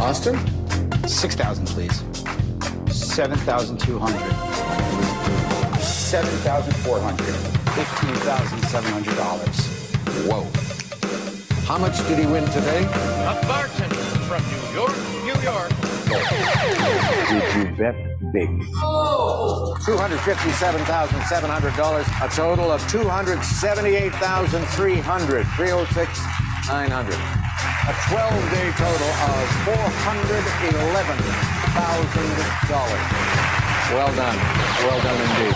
Austin? 6,000, please. 7,200. 7,400. $15,700. Whoa. How much did he win today? A bartender from New York, New York. Did you bet big? $257,700. A total of $278,300. 306,900. A 12-day total of $411,000. Well done. Well done indeed.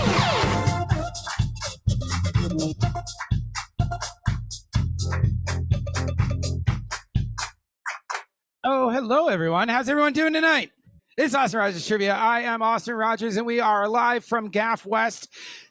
Oh, hello, everyone. How's everyone doing tonight? It's Austin Rogers Trivia. I am Austin Rogers, and we are live from Gaff West.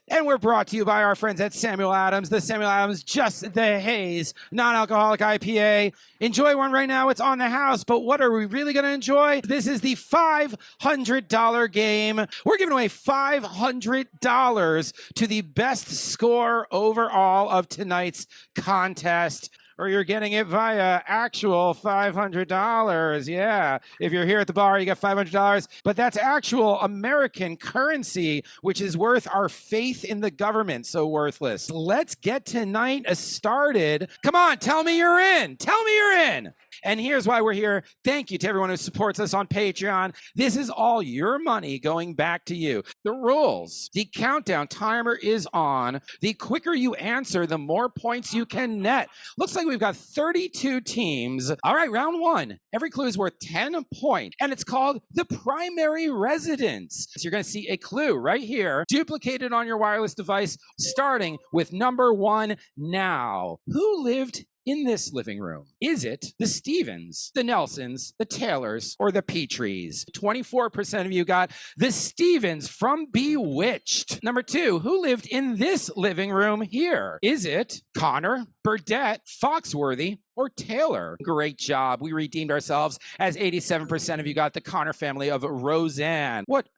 And we're brought to you by our friends at Samuel Adams. The Samuel Adams Just the Haze non-alcoholic IPA. Enjoy one right now. It's on the house. But what are we really going to enjoy? This is the $500 game. We're giving away $500 to the best score overall of tonight's contest. Or you're getting it via actual $500. Yeah. If you're here at the bar, you get $500. But that's actual American currency, which is worth our faith in the government. So worthless. Let's get tonight started. Come on, tell me you're in. Tell me you're in. And here's why we're here. Thank you to everyone who supports us on Patreon. This is all your money going back to you. The rules. The countdown timer is on. The quicker you answer, the more points you can net. Looks like we've got 32 teams. All right, round one. Every clue is worth 10 points, and it's called the primary residence. So you're going to see a clue right here, duplicated on your wireless device, starting with number one now. Who lived in this living room? Is it the Stevens, the Nelsons, the Taylors, or the Petries? 24% of you got the Stevens from Bewitched. Number two, who lived in this living room here? Is it Connor, Burdett, Foxworthy, or Taylor? Great job. We redeemed ourselves as 87% of you got the Connor family of Roseanne. What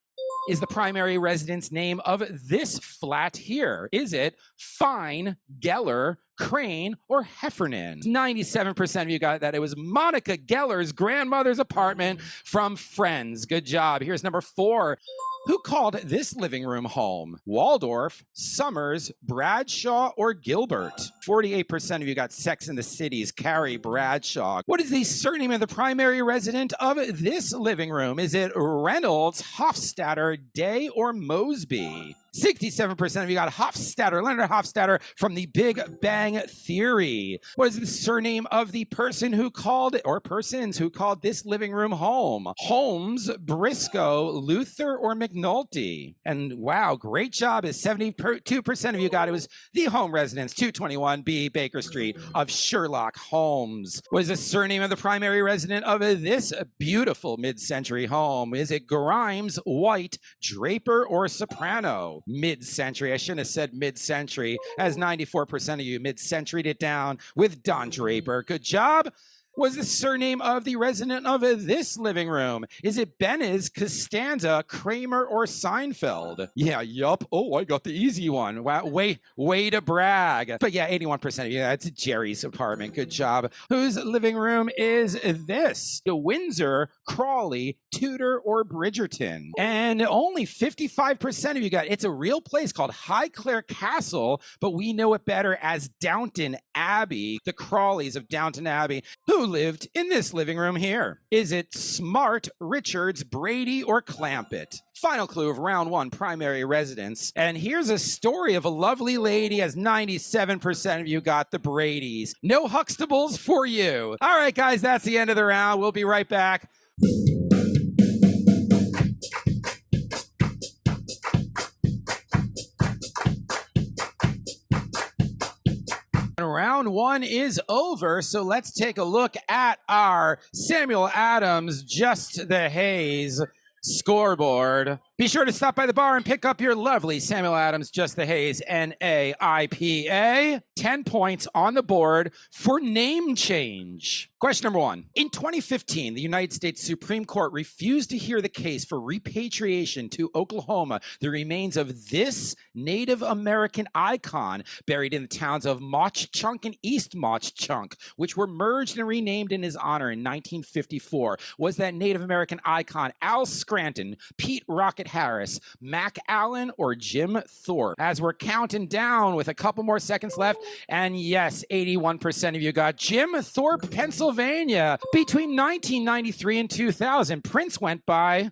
is the primary residence name of this flat here? Is it Fine, Geller, Crane, or Heffernan? 97% of you got that it was Monica Geller's grandmother's apartment from Friends. Good job. Here's number four. Who called this living room home? Waldorf, Summers, Bradshaw, or Gilbert? 48% of you got Sex in the City's Carrie Bradshaw. What is the surname of the primary resident of this living room? Is it Reynolds, Hofstadter, Day, or Mosby? 67% of you got Hofstadter, Leonard Hofstadter from The Big Bang Theory. What is the surname of the person who called, or persons who called this living room home? Holmes, Briscoe, Luther, or McNulty? And wow, great job. Is 72% of you got it was the home residence, 221B Baker Street of Sherlock Holmes. What is the surname of the primary resident of this beautiful mid-century home? Is it Grimes, White, Draper, or Soprano? Mid-century. I shouldn't have said mid-century, as 94% of you mid-centuried it down with Don Draper. Good job. Was the surname of the resident of this living room? Is it Benes, Costanza, Kramer, or Seinfeld? Yeah, yup. Oh, I got the easy one. Wow, way to brag. But yeah, 81% of you, that's Jerry's apartment. Good job. Whose living room is this? The Windsor, Crawley, Tudor, or Bridgerton? And only 55% of you got it's a real place called Highclere Castle, but we know it better as Downton Abbey. The Crawleys of Downton Abbey. Who lived in this living room here? Is it Smart, Richards, Brady, or Clampett? Final clue of round one, primary residence. And here's a story of a lovely lady, as 97% of you got the Bradys. No Huxtables for you. All right, guys, that's the end of the round. We'll be right back. Round one is over, so let's take a look at our Samuel Adams Just the Haze scoreboard. Be sure to stop by the bar and pick up your lovely Samuel Adams Just the Haze NAIPA. 10 points on the board for name change. Question number 1. In 2015, the United States Supreme Court refused to hear the case for repatriation to Oklahoma the remains of this Native American icon buried in the towns of Mauch Chunk and East Mauch Chunk, which were merged and renamed in his honor in 1954. Was that Native American icon Al Scranton, Pete Rocket Harris, Mac Allen, or Jim Thorpe? As we're counting down with a couple more seconds left, and yes, 81% of you got Jim Thorpe, Pennsylvania. Between 1993 and 2000, Prince went by,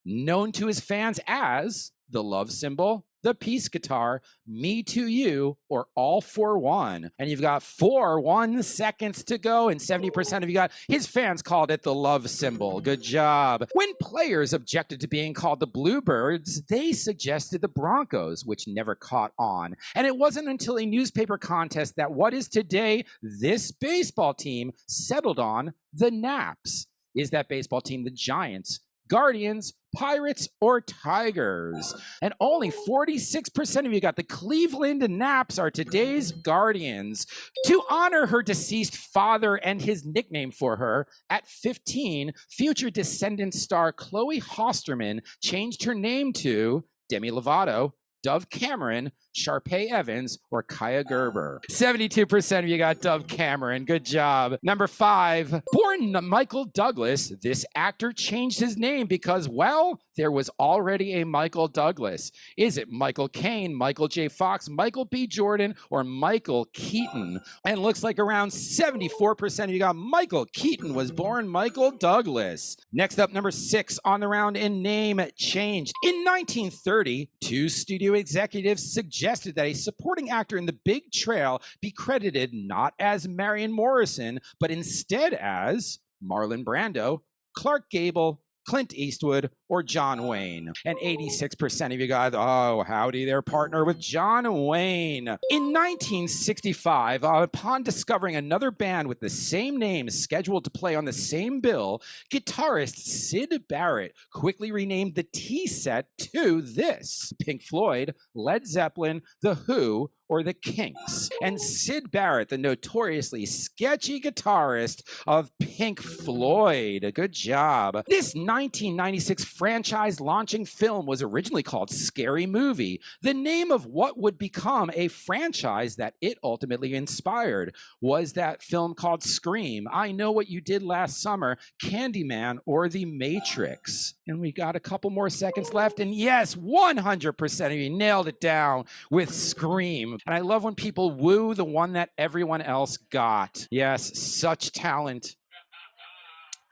known to his fans as the love symbol, the peace guitar, Me to You, or All for One. And you've got 1 seconds to go, and 70% of you got his fans called it the love symbol. Good job. When players objected to being called the Bluebirds, they suggested the Broncos, which never caught on. And it wasn't until a newspaper contest that what is today this baseball team settled on the Naps. Is that baseball team the Giants, Guardians, Pirates, or Tigers? And only 46% of you got the Cleveland Naps are today's Guardians. To honor her deceased father and his nickname for her, at 15, future Descendant star Chloe Hosterman changed her name to Demi Lovato, Dove Cameron, Sharpay Evans, or Kaya Gerber. 72% of you got Dove Cameron. Good job. Number 5, born Michael Douglas, this actor changed his name because, well, there was already a Michael Douglas. Is it Michael Caine, Michael J. Fox, Michael B. Jordan, or Michael Keaton? And looks like around 74% of you got Michael Keaton was born Michael Douglas. Next up, number 6 on the round in name change. In 1930, 2 studio executives suggested that a supporting actor in The Big Trail be credited not as Marion Morrison, but instead as Marlon Brando, Clark Gable, Clint Eastwood, or John Wayne. And 86% of you guys, oh, howdy, their partner with John Wayne. In 1965, upon discovering another band with the same name scheduled to play on the same bill, guitarist Syd Barrett quickly renamed the T-set to this: Pink Floyd, Led Zeppelin, The Who, or the Kinks. And Syd Barrett, the notoriously sketchy guitarist of Pink Floyd. Good job. This 1996 franchise launching film was originally called Scary Movie, the name of what would become a franchise that it ultimately inspired. Was that film called Scream, I Know What You Did Last Summer, Candyman, or The Matrix? And we got a couple more seconds left, and yes, 100% of you nailed it down with Scream. And I love when people woo the one that everyone else got. Yes, such talent.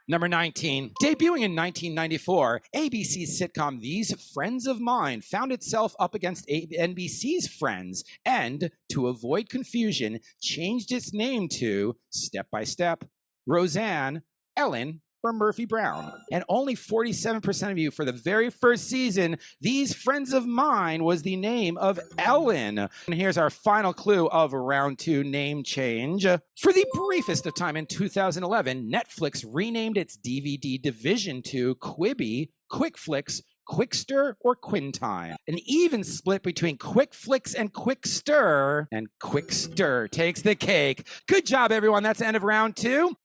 Number 19. Debuting in 1994, ABC's sitcom These Friends of Mine found itself up against NBC's Friends and, to avoid confusion, changed its name to Step by Step, Roseanne, Ellen, or Murphy Brown. And only 47% of you for the very first season, These Friends of Mine was the name of Ellen. And here's our final clue of round 2 name change. For the briefest of time in 2011, Netflix renamed its DVD division to Quibi, QuickFlix, Quickster, or Quintime. An even split between QuickFlix and Quickster, and Quickster takes the cake. Good job, everyone. That's the end of round 2.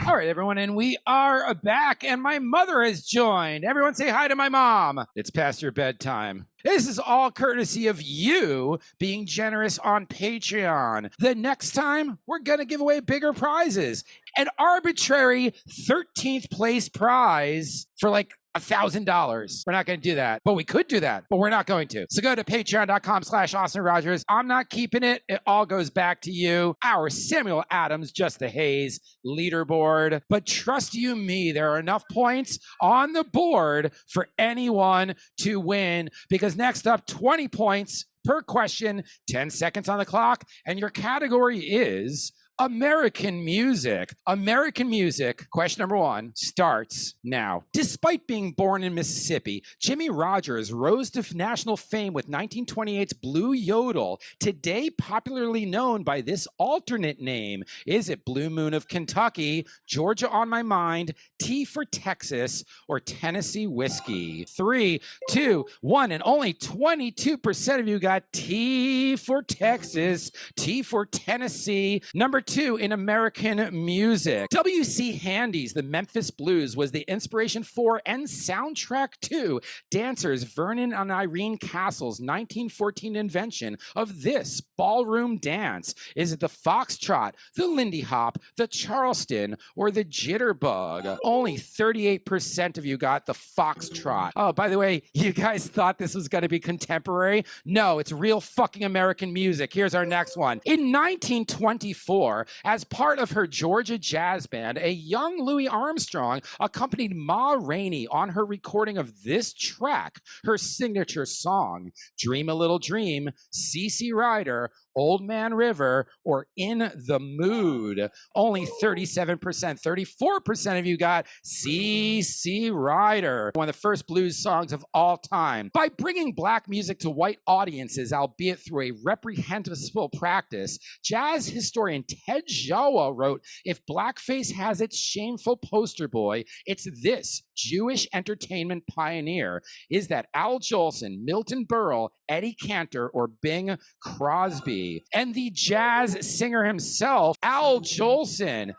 All right, everyone, and we are back, and my mother has joined. Everyone say hi to my mom. It's past your bedtime. This is all courtesy of you being generous on Patreon. The next time, we're going to give away bigger prizes. An arbitrary 13th place prize for like $1,000. We're not going to do that, but we could do that, but we're not going to. So go to patreon.com/Austin Rogers. I'm not keeping it. It all goes back to you. Our Samuel Adams, Just the Haze leaderboard. But trust you me, there are enough points on the board for anyone to win, because next up, 20 points per question, 10 seconds on the clock, and your category is American music. American music, question number one, starts now. Despite being born in Mississippi, Jimmie Rodgers rose to national fame with 1928's Blue Yodel, today popularly known by this alternate name. Is it Blue Moon of Kentucky, Georgia on My Mind, T for Texas, or Tennessee Whiskey? 3, 2, 1, and only 22% of you got T for Texas, T for Tennessee. Number 2 in American music. W.C. Handy's The Memphis Blues was the inspiration for and soundtrack to dancers Vernon and Irene Castle's 1914 invention of this ballroom dance. Is it the foxtrot, the Lindy Hop, the Charleston, or the jitterbug? Only 38% of you got the foxtrot. Oh, by the way, you guys thought this was going to be contemporary? No, it's real fucking American music. Here's our next one. In 1924, as part of her Georgia Jazz Band, a young Louis Armstrong accompanied Ma Rainey on her recording of this track, her signature song, Dream a Little Dream, CC Rider, Old Man River, or In the Mood. Only 37%, 34% of you got CC Rider, one of the first blues songs of all time. By bringing black music to white audiences, albeit through a reprehensible practice, jazz historian Ted Jawa wrote, if blackface has its shameful poster boy, it's this Jewish entertainment pioneer. Is that Al Jolson, Milton Berle, Eddie Cantor, or Bing Crosby? And the jazz singer himself, Al Jolson.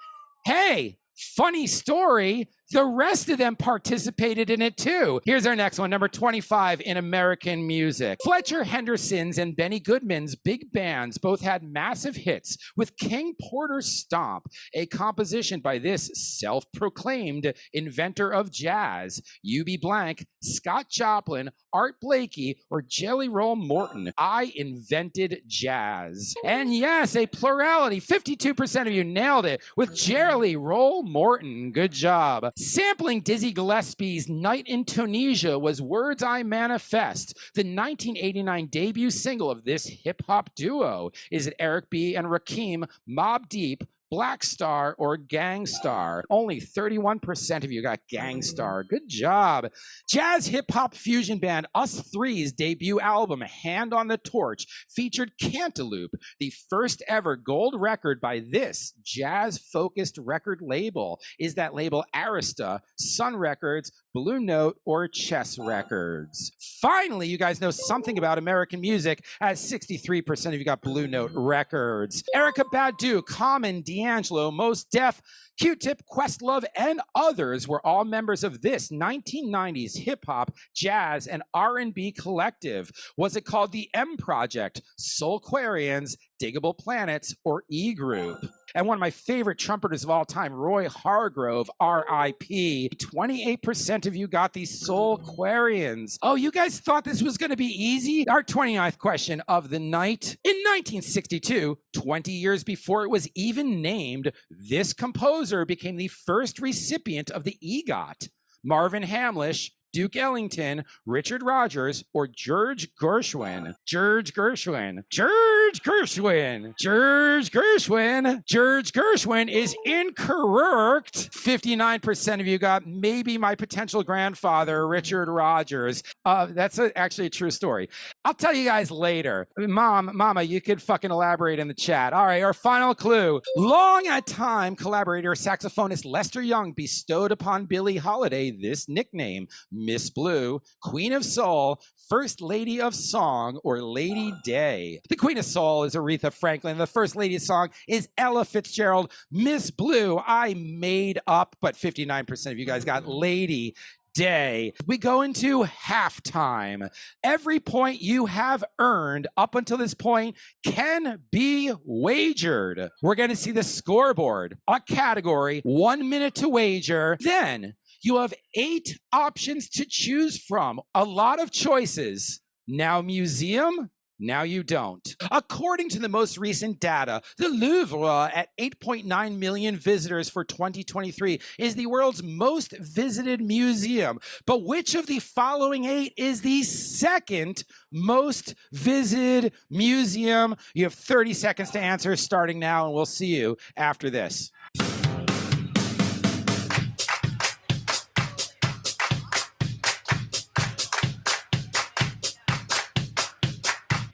Hey, funny story, the rest of them participated in it too. Here's our next one, number 25 in American music. Fletcher Henderson's and Benny Goodman's big bands both had massive hits with King Porter's Stomp, a composition by this self-proclaimed inventor of jazz. U.B. Blank, Scott Joplin, Art Blakey, or Jelly Roll Morton. I invented jazz. And yes, a plurality, 52% of you nailed it with Jelly Roll Morton. Good job. Sampling Dizzy Gillespie's Night in Tunisia was Words I Manifest, the 1989 debut single of this hip-hop duo. Is it Eric B. and Rakim, Mobb Deep, Black Star, or Gangstar? Only 31% of you got Gangstar. Good job. Jazz hip-hop fusion band Us Three's debut album, Hand on the Torch, featured Cantaloupe, the first ever gold record by this jazz-focused record label. Is that label Arista, Sun Records, Blue Note, or Chess Records? Finally, you guys know something about American music, as 63% of you got Blue Note Records. Erykah Badu, Common, D'Angelo, Mos Def, Q-Tip, Questlove, and others were all members of this 1990s hip-hop, jazz, and R&B collective. Was it called the M Project, Soulquarians, Diggable Planets, or E Group? And one of my favorite trumpeters of all time, Roy Hargrove, R.I.P. 28% of you got the Soulquarians. Oh, you guys thought this was going to be easy? Our 29th question of the night. In 1962, 20 years before it was even named, this composer became the first recipient of the EGOT. Marvin Hamlish, Duke Ellington, Richard Rodgers, or George Gershwin? George Gershwin. George Gershwin. George Gershwin. George Gershwin is incorrect. 59% of you got maybe my potential grandfather, Richard Rodgers. That's actually a true story. I'll tell you guys later. Mama, you could fucking elaborate in the chat. All right, our final clue. Long at time collaborator saxophonist Lester Young bestowed upon Billie Holiday this nickname: Miss Blue, Queen of Soul, First Lady of Song, or Lady Day. The Queen of Soul is Aretha Franklin. The First Lady of Song is Ella Fitzgerald. Miss Blue, I made up, but 59% of you guys got Lady Day. We go into halftime. Every point you have earned up until this point can be wagered. We're going to see the scoreboard, a category, 1 minute to wager. Then you have 8 options to choose from. A lot of choices. Now museum, Now you don't. According to the most recent data, the Louvre, at 8.9 million visitors for 2023, is the world's most visited museum. But which of the following 8 is the second most visited museum? You have 30 seconds to answer starting now, and we'll see you after this.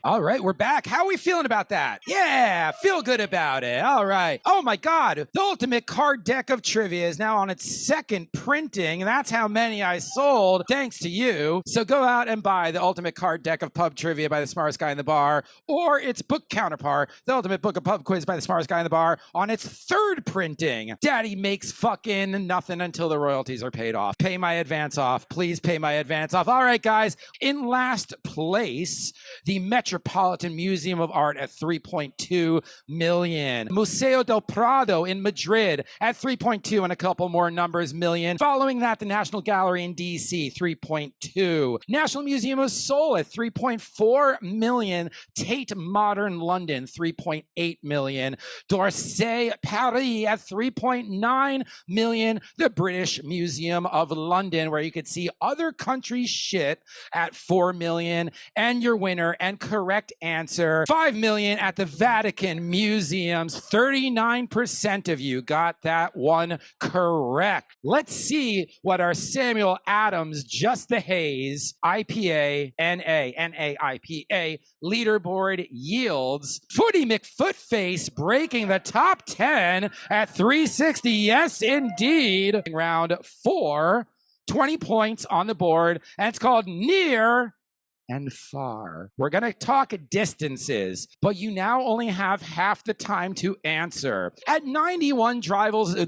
All right, we're back. How are we feeling about that? Yeah, feel good about it. All right. Oh my God, the ultimate card deck of trivia is now on its second printing, and that's how many I sold, thanks to you. So go out and buy the ultimate card deck of pub trivia by the smartest guy in the bar, or its book counterpart, the ultimate book of pub quiz by the smartest guy in the bar, on its third printing. Daddy makes fucking nothing until the royalties are paid off. Pay my advance off. Please pay my advance off. All right, guys. In last place, the Metropolitan Museum of Art at 3.2 million. Museo del Prado in Madrid at 3.2 and a couple more numbers million. Following that, the National Gallery in DC, 3.2. National Museum of Seoul at 3.4 million. Tate Modern London, 3.8 million. d'Orsay Paris at 3.9 million. The British Museum of London, where you could see other countries' shit, at 4 million. And your winner and correct answer, 5 million at the Vatican Museums. 39% of you got that one correct. Let's see what our Samuel Adams Just the Haze IPA NAIPA leaderboard yields. Footy McFootface breaking the top 10 at 360. Yes, indeed. Round 4, 20 points on the board, and it's called Near and Far. We're going to talk distances, but you now only have half the time to answer. At 91 drivels, at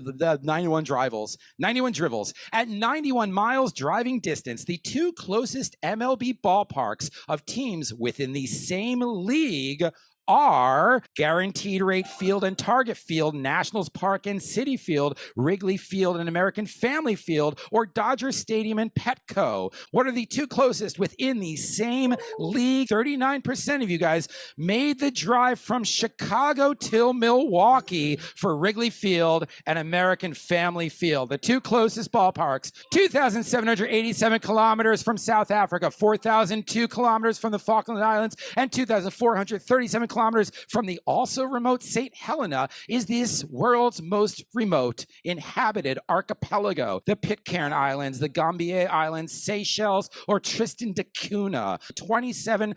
91 miles driving distance, the 2 closest MLB ballparks of teams within the same league are Guaranteed Rate Field and Target Field, Nationals Park and Citi Field, Wrigley Field and American Family Field, or Dodger Stadium and Petco. What are the 2 closest within the same league? 39% of you guys made the drive from Chicago till Milwaukee for Wrigley Field and American Family Field. The 2 closest ballparks: 2,787 kilometers from South Africa, 4,002 kilometers from the Falkland Islands, and 2,437 kilometers from the also remote St. Helena is this world's most remote inhabited archipelago. The Pitcairn Islands, the Gambier Islands, Seychelles, or Tristan da Cunha. 27%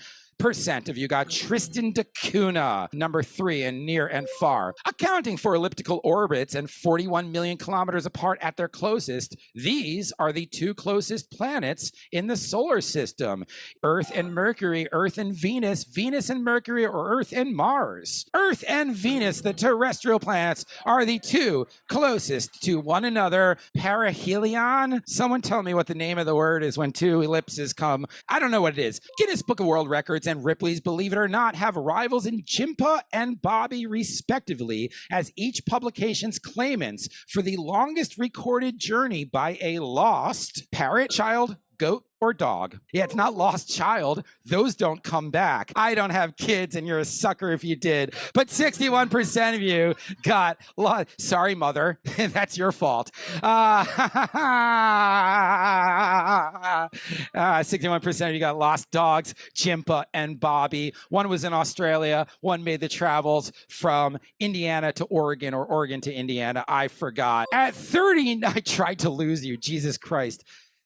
of you got Tristan da Cunha, number 3 in Near and Far. Accounting for elliptical orbits and 41 million kilometers apart at their closest, these are the 2 closest planets in the solar system: Earth and Mercury, Earth and Venus, Venus and Mercury, or Earth and Mars. Earth and Venus, the terrestrial planets, are the 2 closest to one another. Perihelion? Someone tell me what the name of the word is when 2 ellipses come. I don't know what it is. Guinness Book of World Records and Ripley's Believe It or Not have rivals in Jimpa and Bobby, respectively, as each publication's claimants for the longest recorded journey by a lost parrot, child, goat, or dog. Yeah, it's not lost child. Those don't come back. I don't have kids, and you're a sucker if you did. But 61% of you got lost. Sorry, mother. That's your fault. 61% of you got lost dogs, Jimpa and Bobby. One was in Australia. One made the travels from Indiana to Oregon, or Oregon to Indiana. I forgot. At 30, I tried to lose you. Jesus Christ.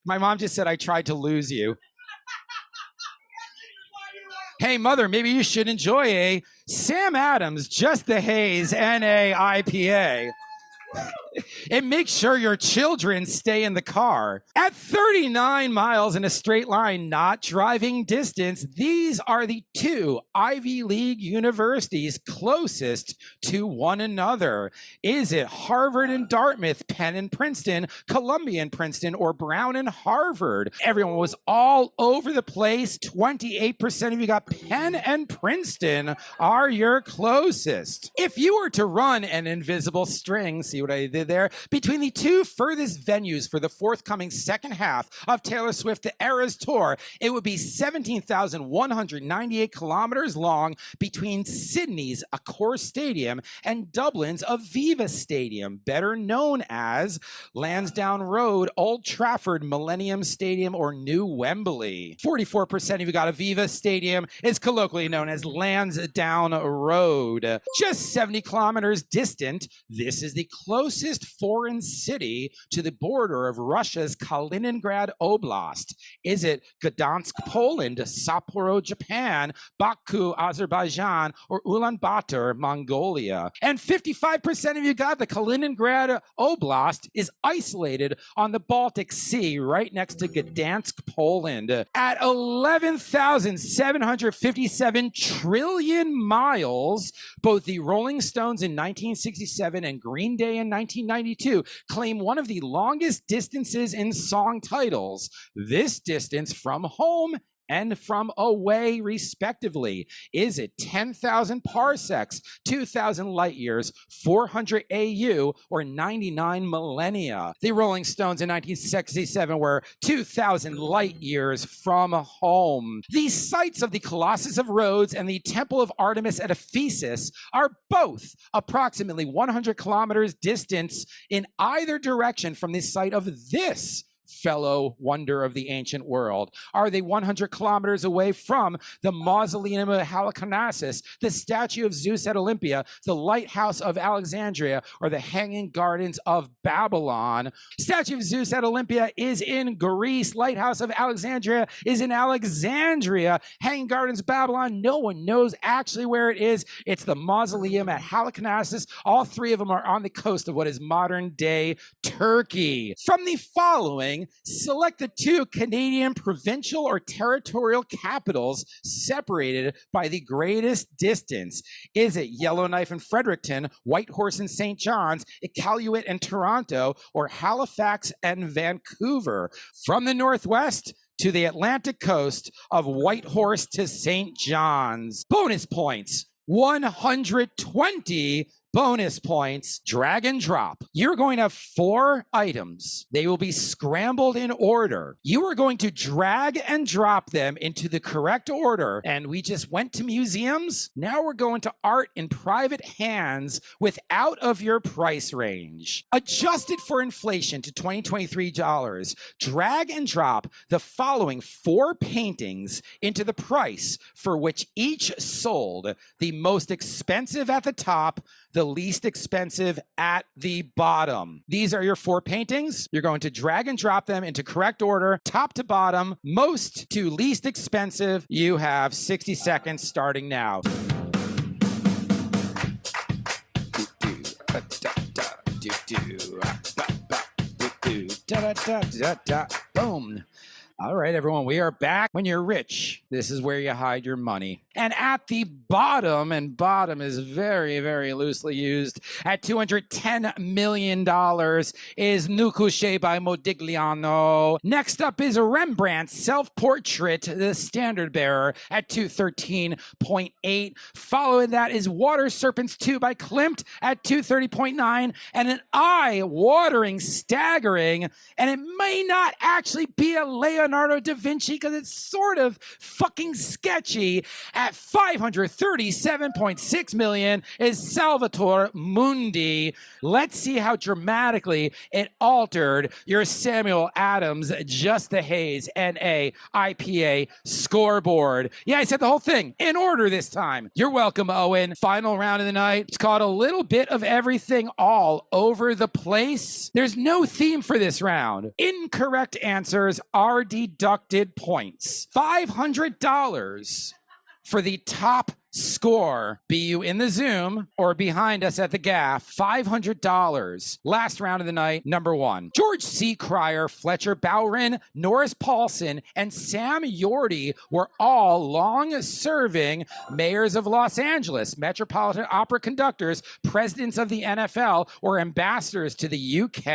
My mom just said I tried to lose you. Hey, mother, maybe you should enjoy a Sam Adams Just the Haze NAIPA. And make sure your children stay in the car. At 39 miles in a straight line, not driving distance, these are the 2 Ivy League universities closest to one another. Is it Harvard and Dartmouth, Penn and Princeton, Columbia and Princeton, or Brown and Harvard? Everyone was all over the place. 28% of you got Penn and Princeton are your closest. If you were to run an invisible string, see what I did separated there between the two furthest venues for the forthcoming second half of Taylor Swift The Eras Tour, it would be 17,198 kilometers long between Sydney's Accor Stadium and Dublin's Aviva Stadium, better known as Lansdowne Road, Old Trafford, Millennium Stadium, or New Wembley. 44% of you got Aviva Stadium is colloquially known as Lansdowne Road. Just 70 kilometers distant, this is the closest foreign city to the border of Russia's Kaliningrad Oblast. Is it Gdansk, Poland, Sapporo, Japan, Baku, Azerbaijan, or Ulaanbaatar, Mongolia? And 55% of you got the Kaliningrad Oblast is isolated on the Baltic Sea right next to Gdansk, Poland. At 11,757 trillion miles, both the Rolling Stones in 1967 and Green Day in 1992 claim one of the longest distances in song titles. This distance from home and from away, respectively. Is it 10,000 parsecs, 2,000 light years, 400 AU, or 99 millennia? The Rolling Stones in 1967 were 2,000 light years from home. The sites of the Colossus of Rhodes and the Temple of Artemis at Ephesus are both approximately 100 kilometers distance in either direction from the site of this fellow wonder of the ancient world. Are they 100 kilometers away from the Mausoleum of Halicarnassus, the statue of Zeus at Olympia, the lighthouse of Alexandria, or the Hanging Gardens of Babylon? Statue of Zeus at Olympia is in Greece. Lighthouse of Alexandria is in Alexandria. Hanging Gardens of Babylon, no one knows actually where it is. It's the Mausoleum at Halicarnassus. All three of them are on the coast of what is modern-day Turkey. From the following, select the two Canadian provincial or territorial capitals separated by the greatest distance. Is it Yellowknife and Fredericton, Whitehorse and St. John's, Iqaluit and Toronto, or Halifax and Vancouver? From the northwest to the Atlantic coast, of Whitehorse to St. John's. Bonus points, 120 bonus points, drag and drop. You're going to have 4 items. They will be scrambled in order. You are going to drag and drop them into the correct order. And we just went to museums. Now we're going to art in private hands with out of your price range. Adjusted for inflation to 2023 dollars, drag and drop the following 4 paintings into the price for which each sold. The most expensive at the top, the least expensive at the bottom. These are your 4 paintings. You're going to drag and drop them into correct order, top to bottom, most to least expensive. You have 60 seconds starting now. Boom. All right, everyone, we are back. When you're rich, this is where you hide your money. And at the bottom, and bottom is very, very loosely used, at $210 million is Nu Couché by Modigliano. Next up is a Rembrandt self-portrait, The Standard Bearer, at $213.8. Following that is Water Serpents 2 by Klimt at $230.9. And an eye-watering, staggering, and it may not actually be a Leonardo da Vinci because it's sort of fucking sketchy. At $537.6 million is Salvator Mundi. Let's see how dramatically it altered your Samuel Adams Just the Haze NA IPA scoreboard. Yeah, I said the whole thing in order this time. You're welcome, Owen. Final round of the night. It's called A Little Bit of Everything All Over the Place. There's no theme for this round. Incorrect answers are deducted points. $500 for the top score, be you in the Zoom or behind us at the gaff. $500. Last round of the night, number 1. George C. Cryer, Fletcher Bowrin, Norris Paulson, and Sam Yorty were all long-serving mayors of Los Angeles, Metropolitan Opera conductors, presidents of the NFL, or ambassadors to the UK.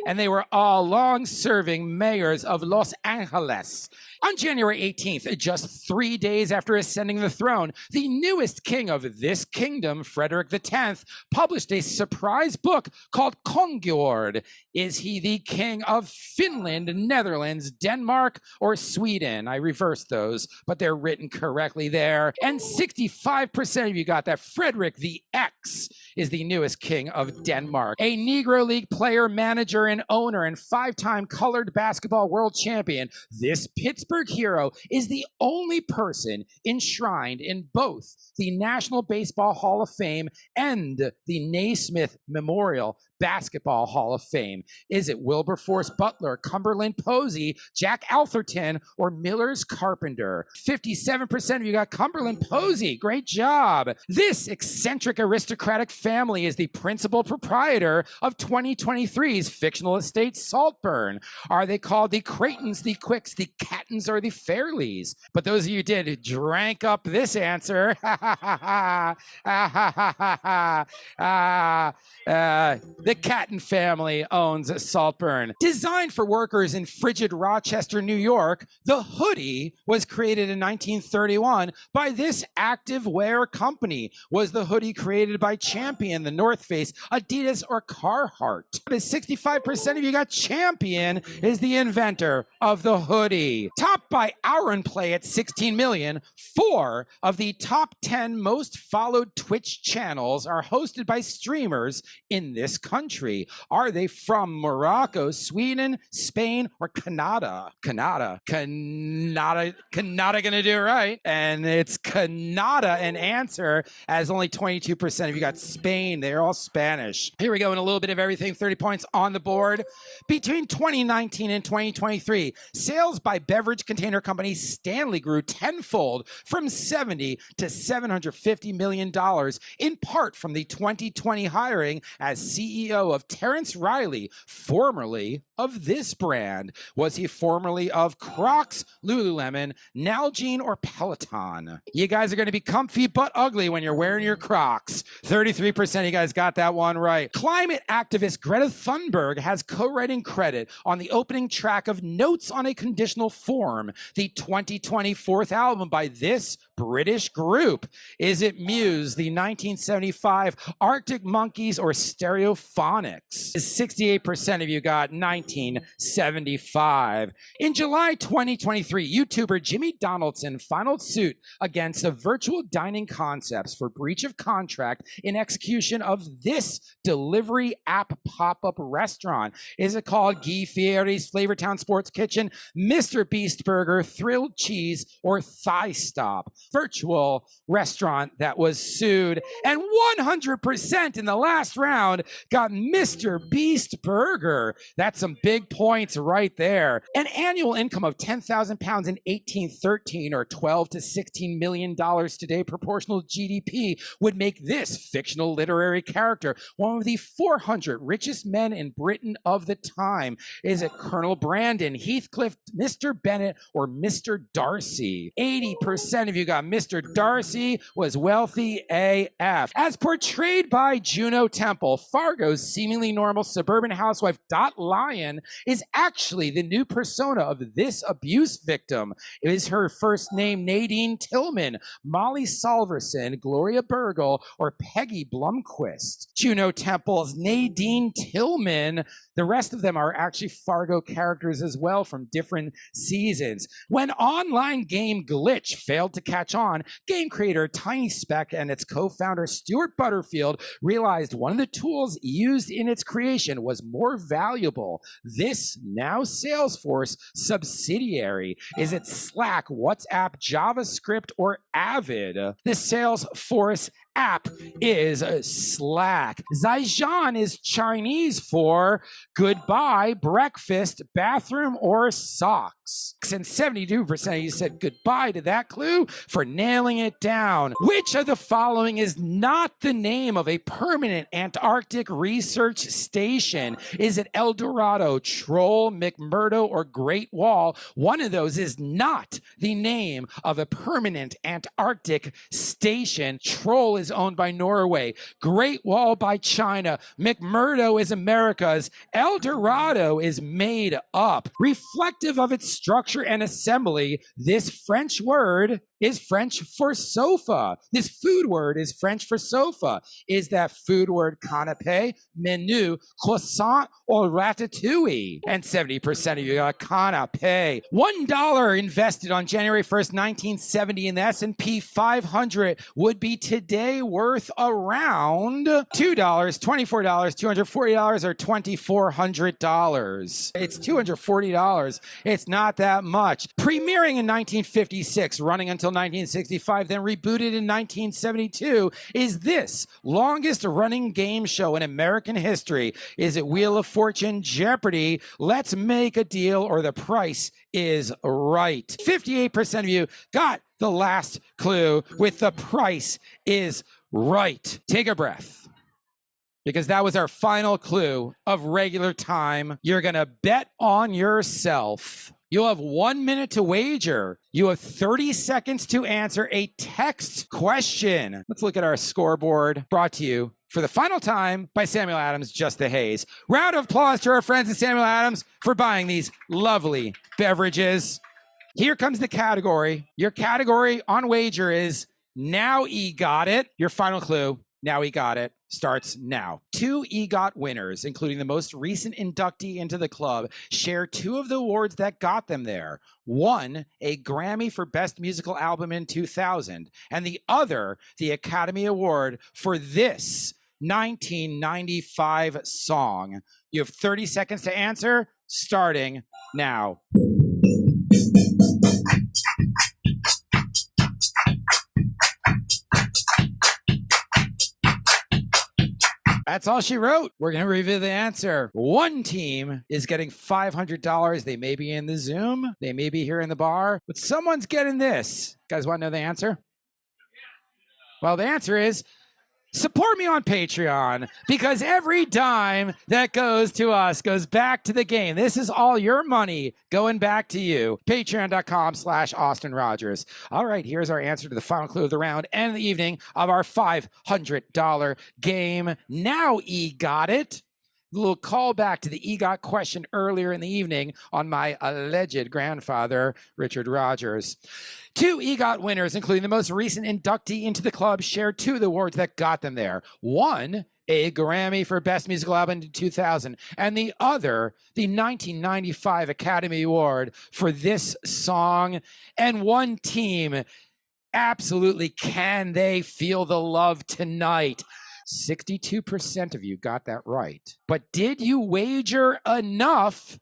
And they were all long-serving mayors of Los Angeles. On January 18th, just 3 days after ascending the throne, the newest king of this kingdom, Frederick X, published a surprise book called Kongjord. Is he the king of Finland, Netherlands, Denmark, or Sweden? I reversed those, but they're written correctly there. And 65% of you got that Frederick the X is the newest king of Denmark. A Negro League player, manager, and owner, and 5-time colored basketball world champion, this Pittsburgh hero is the only person enshrined in both the National Baseball Hall of Fame and the Naismith Memorial Basketball Hall of Fame. Is it Wilberforce Butler, Cumberland Posey, Jack Atherton, or Miller's Carpenter? 57% of you got Cumberland Posey. Great job. This eccentric aristocratic family is the principal proprietor of 2023's fictional estate Saltburn. Are they called the Creightons, the Quicks, the Cattons, or the Fairleys? But those of you who did drank up this answer. The Catton family owns Saltburn. Designed for workers in frigid Rochester, New York, the hoodie was created in 1931 by this active wear company. Was the hoodie created by Champion, the North Face, Adidas, or Carhartt? 65% of you got Champion is the inventor of the hoodie. Topped by Hour Play at 16 million, 4 of the top 10 most followed Twitch channels are hosted by streamers in this country. Are they from Morocco, Sweden, Spain, or Canada? Canada gonna do it right. And it's Canada an answer, as only 22% of you got Spain. They're all Spanish. Here we go, in a little bit of everything, 30 points on the board. Between 2019 and 2023, sales by beverage container company Stanley grew tenfold from $70 to $750 million, in part from the 2020 hiring as CEO of Terrence Riley, formerly of this brand. Was he formerly of Crocs, Lululemon, Nalgene, or Peloton? You guys are going to be comfy but ugly when you're wearing your Crocs. 33% of you guys got that one right. Climate activist Greta Thunberg has co-writing credit on the opening track of Notes on a Conditional Form, the 2020 fourth album by this British group. Is it Muse, the 1975 Arctic Monkeys, or Stereophonics? 68% of you got 1975. In July 2023, YouTuber Jimmy Donaldson filed suit against a Virtual Dining Concepts for breach of contract in execution of this delivery app pop-up restaurant. Is it called Guy Fieri's Flavortown Sports Kitchen, Mr. Beast Burger, Thrilled Cheese, or Thigh Stop? Virtual restaurant that was sued, and 100% in the last round got Mr. Beast Burger. That's some big points right there. An annual income of 10,000 pounds in 1813, or $12 to $16 million today, proportional GDP, would make this fictional literary character one of the 400 richest men in Britain of the time. Is it Colonel Brandon, Heathcliff, Mr. Bennett, or Mr. Darcy? 80% of you got Mr. Darcy was wealthy AF. As portrayed by Juno Temple, Fargo's seemingly normal suburban housewife Dot Lyon is actually the new persona of this abuse victim. Is her first name Nadine Tillman, Molly Salverson, Gloria Burgle, or Peggy Blumquist? Juno Temple's Nadine Tillman. The rest of them are actually Fargo characters as well from different seasons. When online game Glitch failed to catch on, game creator Tiny Speck and its co-founder Stuart Butterfield realized one of the tools used in its creation was more valuable. This now Salesforce subsidiary. Is it Slack, WhatsApp, JavaScript, or Avid? The Salesforce app is Slack. Zaijian is Chinese for goodbye, breakfast, bathroom, or socks. And 72% of you said goodbye to that clue for nailing it down. Which of the following is not the name of a permanent Antarctic research station? Is it El Dorado, Troll, McMurdo, or Great Wall? One of those is not the name of a permanent Antarctic station. Troll is owned by Norway. Great Wall by China. McMurdo is America's. El Dorado is made up. Reflective of its structure and assembly, this French word is French for sofa. This food word is French for sofa. Is that food word canapé, menu, croissant, or ratatouille? And 70% of you got canapé. $1 invested on January 1st, 1970 in the S&P 500 would be today worth around $2, $24, $240, or $2,400. It's $240. It's not that much. Premiering in 1956, running until 1965, then rebooted in 1972, is this longest running game show in American history. Is it Wheel of Fortune, Jeopardy, Let's Make a Deal, or The Price is Right? 58% of you got the last clue with The Price is Right. Take a breath, because that was our final clue of regular time. You're going to bet on yourself. You'll have 1 minute to wager. You have 30 seconds to answer a text question. Let's look at our scoreboard, brought to you for the final time by Samuel Adams, Just the Haze. Round of applause to our friends at Samuel Adams for buying these lovely beverages. Here comes the category. Your category on wager is Now Got It. Your final clue, Now Got It, starts now. 2 EGOT winners, including the most recent inductee into the club, share 2 of the awards that got them there. One, a Grammy for Best Musical Album in 2000, and the other, the Academy Award for this 1995 song. You have 30 seconds to answer, starting now. That's all she wrote. We're going to reveal the answer. One team is getting $500. They may be in the Zoom. They may be here in the bar. But someone's getting this. You guys want to know the answer? Well, the answer is support me on Patreon, because every dime that goes to us goes back to the game. This is all your money going back to you. Patreon.com/Austin Rogers. All right, here's our answer to the final clue of the round and the evening of our $500 game. Now got it. A little callback to the EGOT question earlier in the evening on my alleged grandfather, Richard Rogers. 2 EGOT winners, including the most recent inductee into the club, shared 2 of the awards that got them there. One, a Grammy for Best Musical Album in 2000, and the other, the 1995 Academy Award for this song. And one team, absolutely, can they feel the love tonight? 62% of you got that right. But did you wager enough?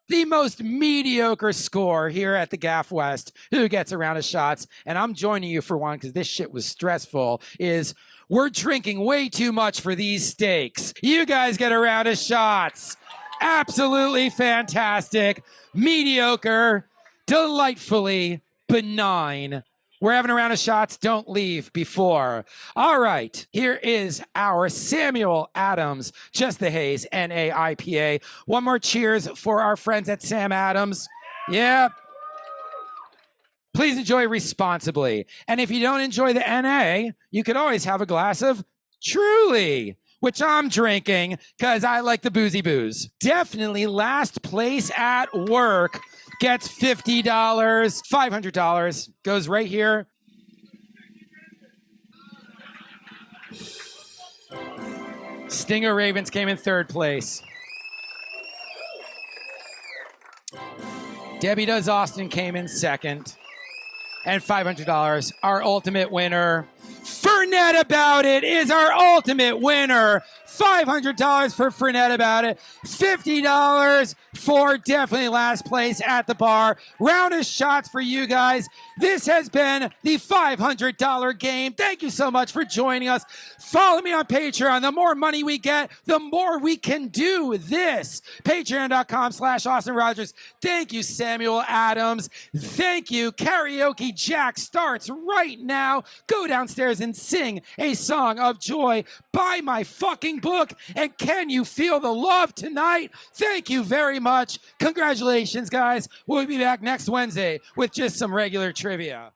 The most mediocre score here at the Gaff West, who gets a round of shots, and I'm joining you for one because this shit was stressful, is we're drinking way too much for these steaks. You guys get a round of shots. Absolutely fantastic, mediocre, delightfully benign. We're having a round of shots. Don't leave before. All right. Here is our Samuel Adams, Just the Haze, NAIPA. One more cheers for our friends at Sam Adams. Yeah. Please enjoy responsibly. And if you don't enjoy the NA, you could always have a glass of Truly, which I'm drinking because I like the boozy booze. Definitely last place at work gets $50, $500 goes right here. Stinger Ravens came in 3rd place. Debbie Does Austin came in 2nd. And $500, our ultimate winner. Fernet About It is our ultimate winner. $500 for Fernet About It. $50 for definitely last place at the bar. Round of shots for you guys. This has been the $500 game. Thank you so much for joining us. Follow me on Patreon. The more money we get, the more we can do this. Patreon.com/Austin Rogers. Thank you, Samuel Adams. Thank you. Karaoke Jack starts right now. Go downstairs and sing a song of joy. Buy my fucking book. And can you feel the love tonight? Thank you very much. Congratulations, guys. We'll be back next Wednesday with just some regular trivia.